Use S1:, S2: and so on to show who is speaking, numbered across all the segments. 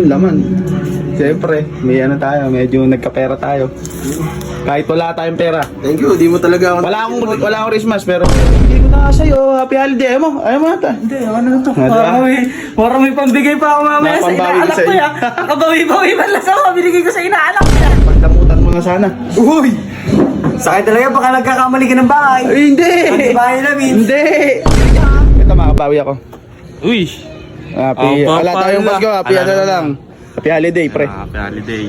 S1: Laman. Siyempre, may ano tayo, medyo nagkapera tayo. Kahit wala tayong pera.
S2: Thank you, di mo talaga ako.
S1: Wala akong Christmas, pero hindi ko na sa'yo. Happy holiday. Ayaw mo? Ayaw mo ata?
S3: Hindi, ano na to? Parang may pambigay pa ako mamaya sa
S1: Napambawi ko
S3: inaalak
S1: sa
S3: ko
S1: iyo.
S3: ya. Nakabawi-bawi man lang sa mga binigay ko sa inaalak ko ya.
S1: Pagdamutan mo na sana.
S3: Uy! Sakit talaga, baka nagkakamali ka ng bahay.
S1: Ay, hindi!
S3: Ang bahay namin.
S1: Hindi! Ito, makabawi ako.
S4: Uy!
S1: Happy,
S4: Ang
S1: wala tayong
S4: papala.
S1: Pasko. Happy ano na lang. Happy holiday, pre.
S4: Happy holiday.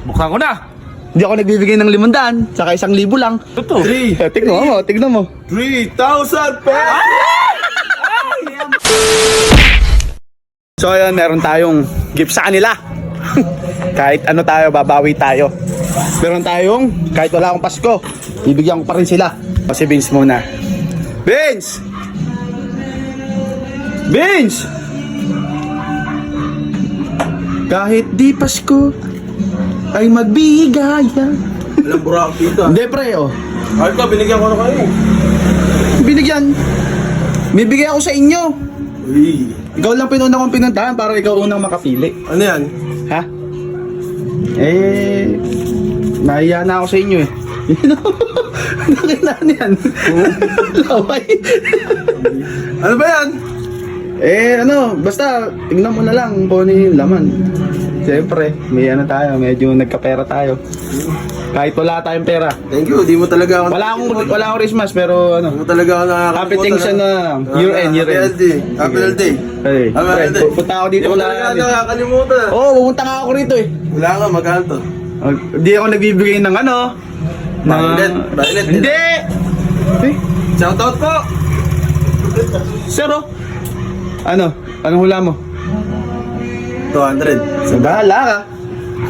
S4: Buksan ko na!
S1: Hindi ako nagbibigay ng 500, saka 1,000 lang.
S4: Totoo.
S1: Tignan mo.
S2: 3,000 pesos!
S1: So ayun, meron tayong gift sa kanila. Kahit ano tayo, babawi tayo. Meron tayong, kahit wala akong Pasko, bibigyan ko pa rin sila. Si Vince muna. Vince! Vince! Kahit di Pasko, ay magbigayan.
S2: Alam, burak dito.
S1: Hindi pre, oh.
S2: Kahit ka, binigyan ko na kayo.
S1: Binigyan. Bibigyan ako sa inyo.
S2: Uy.
S1: Ikaw lang pinuna kong pinuntahan para ikaw unang makapili.
S2: Ano yan?
S1: Ha? Nahiya na ako sa inyo eh. Nakilaan yan. Laway.
S2: Ano ba yan?
S1: Basta, tignan mo na lang kung ano yung laman. Siyempre, may ano tayo, medyo nagkapera tayo. Kahit wala tayong pera.
S2: Thank you, di mo talaga ako.
S1: Wala akong Christmas, pero
S2: Di mo talaga ako nakakalimutan.
S1: happy things na year end.
S2: Happy holiday. Happy holiday.
S1: Hey,
S2: Happy
S1: pre,
S2: holiday.
S1: punta ako dito.
S2: Di mo talaga ako nakakalimutan.
S1: Oo, pupunta nga ako rito eh.
S2: Wala nga, magkano to?
S1: Hindi ako nagbibigay ng ano.
S2: Violet.
S1: Hindi! Eh,
S2: Shoutout po!
S1: sir oh. Anong hula mo?
S2: 200.
S1: Sa bahala ka.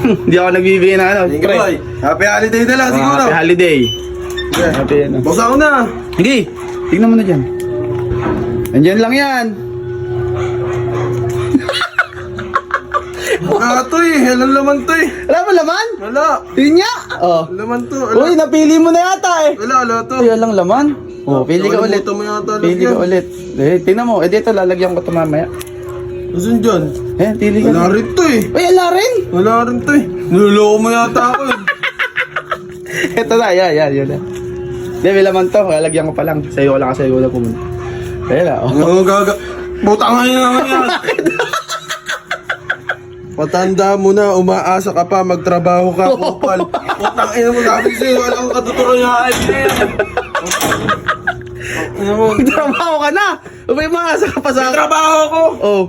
S1: Hindi ako nagbibigay ng ano.
S2: Thank you, boy. Happy holiday na lang, siguro.
S1: Happy holiday. Happy ano.
S2: Buksan ko na.
S1: Hindi. Tignan mo na dyan. Nandyan lang yan.
S2: Wala to eh. Walang laman to eh.
S1: Wala mo laman?
S2: Wala.
S1: Yun nga. Oh.
S2: Laman to.
S1: Uy, napili mo na yata eh.
S2: Wala to.
S1: Ay, walang laman. Oh, pili ka ulit.
S2: Nakalimutan mo yata.
S1: Pili ka ulit. Tingnan mo. Dito lalagyan ko ito mamaya.
S2: Asan dyan?
S1: Pili ka.
S2: Wala rin to eh.
S1: Uy, ala rin.
S2: Wala rin to eh. Niloloko mo yata ako eh.
S1: Ito na, yan na. Hindi, may laman to. Lalagyan ko pa lang. Sa'yo ko lang kasi wala pumunta. Ayan na, oh.
S2: Ano gaga? Butang nga naman yan. Patanda mo na, umaasa ka pa, magtrabaho ka, kupal. Putang ina mo, sabi sa'yo, wala kang katuturoyan. Ano mo?
S1: Trabaho ka na! Abay, makasa ka pa sa...
S2: Trabaho ko!
S1: Oh.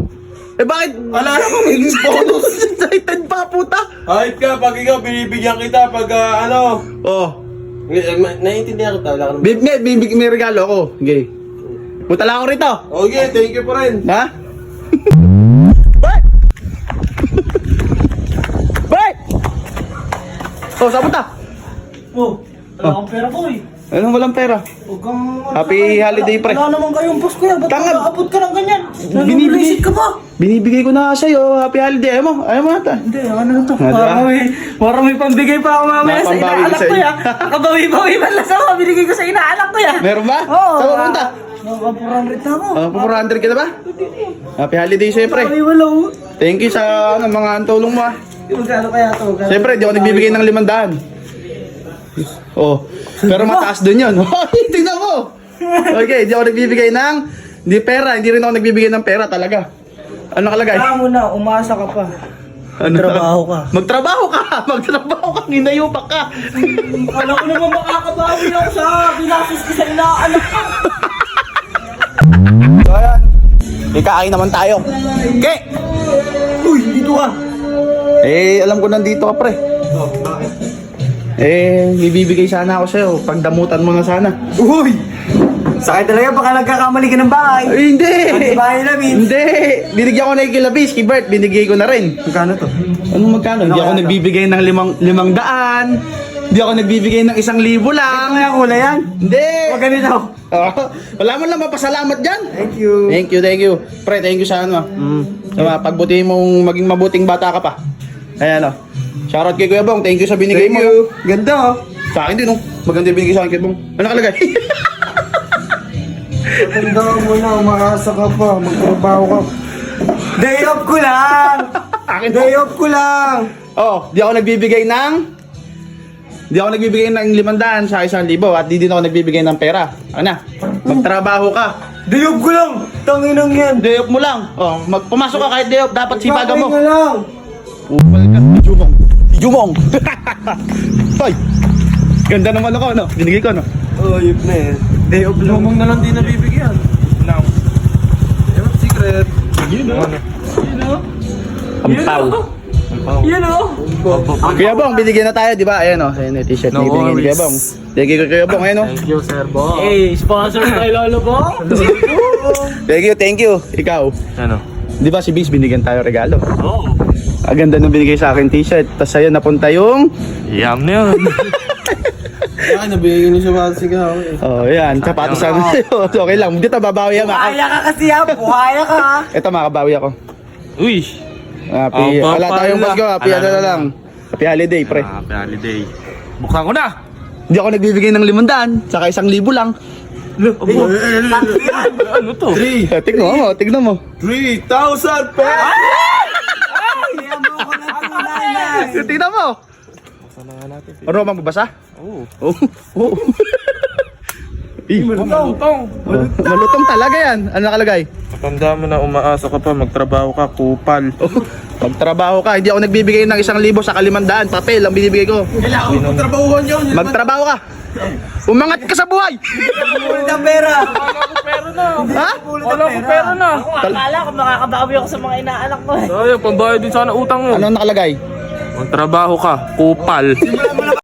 S1: Bakit?
S2: Wala na akong higis bonus.
S1: Excited pa, puta!
S2: Kahit ka, pag ikaw, binibigyan kita pag
S1: Oh.
S2: Naiintindihan kita, wala ka naman.
S1: May regalo ako. Okay. Punta lang ako rito.
S2: Okay, thank you po rin.
S1: Ha? Bye! Bye! Oh, saan punta?
S3: Oh, wala akong pera ko eh.
S1: Anong walang pera?
S3: Huwag kang...
S1: Happy holiday, pre.
S3: Wala naman kayong Pasko ya. Ba't
S1: Tangad.
S3: nakaabot ka ng ganyan?
S1: Binibigay.
S3: Nanulisit ka pa.
S1: Binibigay ko na sa'yo. Happy holiday. Ayaw mo ata?
S3: Hindi, ano na to?
S1: Ano?
S3: Parang may pambigay pa ako mamaya sa
S1: Napambawi ko
S3: inaalak
S1: sa
S3: ko
S1: iyo.
S3: ya. Nakabawi-bawi man lang sa mga binigay ko sa inaalak ko ya.
S1: Meron ba?
S3: Oo.
S1: Saan pupunta?
S3: Nakapurandrit na ako.
S1: 400 ka na ba? Happy holiday sa'yo, pre.
S3: Ay, wala ko.
S1: Thank you sa mga tulong mo.
S3: Magkano kaya to?
S1: Siyempre, di ako nagbibigay ng 500. Oh, pero mataas dun yun. Tingnan mo! Okay, di ako nagbibigay ng... Hindi pera, hindi rin ako nagbibigay ng pera talaga. Ano nakalagay?
S3: Kaya mo na, umasa ka pa.
S1: Ano?
S3: Trabaho ka.
S1: Magtrabaho ka! Magtrabaho ka! Hinayupak ka!
S3: Alam ko naman makakabawi ako sa binasos ko sa inaanak ko.
S1: So, ayan. Ikain naman tayo. Okay!
S3: Uy, dito ka.
S1: Alam ko nandito ka, pre.
S2: Oh, bakit?
S1: Bibigay sana ako sa'yo. Pagdamutan mo na sana.
S2: Uy!
S3: Sakit talaga, baka nagkakamali ka ng bahay.
S1: Ay, hindi!
S3: Ang bahay namin.
S1: Hindi! Binigyan ko na yung kilabis, kay Bert, binigay ko na rin.
S3: Magkano to?
S1: Ano magkano? Hindi ako nagbibigay ng 500. Hindi ako nagbibigay ng 1,000 lang.
S3: Ano yung kulay yan?
S1: Hindi!
S3: Huwag ganito.
S1: Wala mo lang mapasalamat dyan.
S3: Thank you.
S1: Thank you. Pre, thank you sa ano. Pagbutihin mong maging mabuting bata ka pa. Ayan o. Shoutout kay Kuya Bong, thank you sa binigay
S2: Thank
S1: mo.
S2: you. Ganda oh.
S1: Sa akin din, no? Maganda yung binigay sa akin kay Bong. Ano nakalagay?
S2: Patanda mo na, umaasa ka pa, magtrabaho ka.
S3: Day off ko lang.
S1: Akin mo.
S2: Day off ko lang.
S1: Oh, di ako nagbibigay ng 500 sa 1,000 at di din ako nagbibigay ng pera. Ano na? Magtrabaho ka.
S2: Day off ko lang. Tanginang yan.
S1: Day off mo lang. Oh, pumasok ka kahit day off, dapat sipagan mo.
S2: Papahinga lang.
S1: Upal ka, Jumong. Jumong. Hoy. Ganda naman ako, no? Binigay ko, no?
S2: Oh, yun na eh. Day off lang.
S4: Lumong na lang din nabibigyan. Now.
S2: Ewan secret.
S1: Ampaw.
S3: Yan o.
S1: Kuya Bong, binigyan na tayo, di ba? Ayan, oh. Ayan, yung t-shirt na
S4: No
S1: ibigay ni Kuya
S4: worries.
S1: Bong. Thank you, Kuya Bong. Ayan, oh.
S4: Thank you, Sir Bo.
S3: Eh, sponsor kay Lolo Bong.
S1: Thank you. Ikaw.
S4: Ano?
S1: Di ba si Vince binigyan tayo regalo?
S3: Oo.
S1: Ang ganda nung binigay sa akin t-shirt. Tapos sa'yo napunta yung...
S4: Yam na yun.
S2: Ay, nabigay ko ni sapatos ikaw eh.
S1: Oh, yan. Sapatos sa akin sa'yo. Okay lang. Dito, babawi ako.
S3: Buhaya ka kasi ha. Buhaya ka ha.
S1: Ito, makabawi ako.
S4: Uy.
S1: Happy,
S4: Oh,
S1: wala tayong
S4: pala.
S1: Pasko. Happy
S4: Ala
S1: ano na
S4: na
S1: lang. Happy holiday, pre.
S4: Happy holiday. Buksan ko na.
S1: Hindi ako nagbibigay ng 500. Saka 1,000 lang.
S4: Ano to?
S2: 3.
S1: Tignan mo, tignan mo.
S2: 3,000 pesos!
S1: Tignan mo. Ano bang mabasa?
S4: Oo.
S1: Oh. Oh.
S4: Malutong.
S1: Malutong talaga yan. Ano nakalagay?
S4: Matanda mo na umaasa ka pa, magtrabaho ka, kupal.
S1: Oh, magtrabaho ka. Hindi ako nagbibigay ng 1,000 sa 500. Papel ang binibigay ko.
S2: Kailangan ko trabahuhan yun.
S1: Magtrabaho ka. Umangat ka sa buhay.
S3: Pulot ang pera.
S1: Ha?
S4: Wala ko pera na.
S3: Ako akala ko makakabawi ako sa mga inaanak ko eh.
S4: Sayang, pambayad din sana utang mo.
S1: Ano nakalagay?
S4: Magtrabaho ka, kupal.